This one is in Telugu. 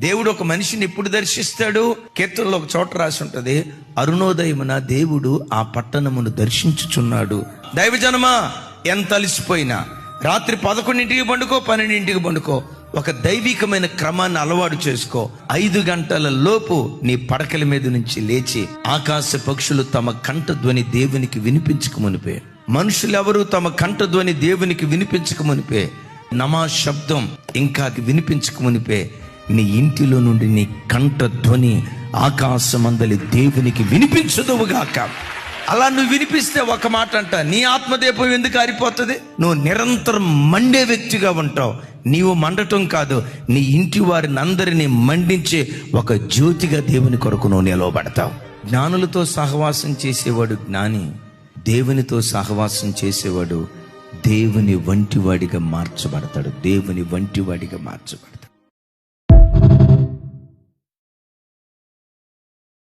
దేవుడు ఒక మనిషిని ఎప్పుడు దర్శిస్తాడు? కీర్తనలో ఒక చోట రాసి ఉంటది, అరుణోదయమున దేవుడు ఆ పట్టణమును దర్శించుచున్నాడు. దైవజనమా, ఎంత అలసిపోయినా రాత్రి 11ంటికి పండుకో, 12ంటికి పండుకో, ఒక దైవికమైన క్రమాన్ని అలవాటు చేసుకో. 5 గంటల లోపు నీ పడకల మీద నుంచి లేచి ఆకాశ పక్షులు తమ కంఠ ధ్వని దేవునికి వినిపించక మునిపే, మనుషులు ఎవరు తమ కంఠ ధ్వని దేవునికి వినిపించక మునిపే, నమా శబ్దం ఇంకా వినిపించక మునిపే నీ ఇంటిలో నుండి నీ కంఠ ధ్వని ఆకాశమందలి దేవునికి వినిపించదువుగాక. అలా నువ్వు వినిపిస్తే ఒక మాట అంట, నీ ఆత్మదీపం ఎందుకు ఆరిపోతుంది? నువ్వు నిరంతరం మండే వ్యక్తిగా ఉంటావు. నీవు మండటం కాదు, నీ ఇంటి వారిని అందరినీ మండించే ఒక జ్యోతిగా దేవుని కొరకు నువ్వు నిలవబడతావు. జ్ఞానులతో సహవాసం చేసేవాడు జ్ఞాని, దేవునితో సహవాసం చేసేవాడు దేవుని వంటివాడిగా మార్చబడతాడు. దేవుని వంటివాడిగా మార్చబడతాడు.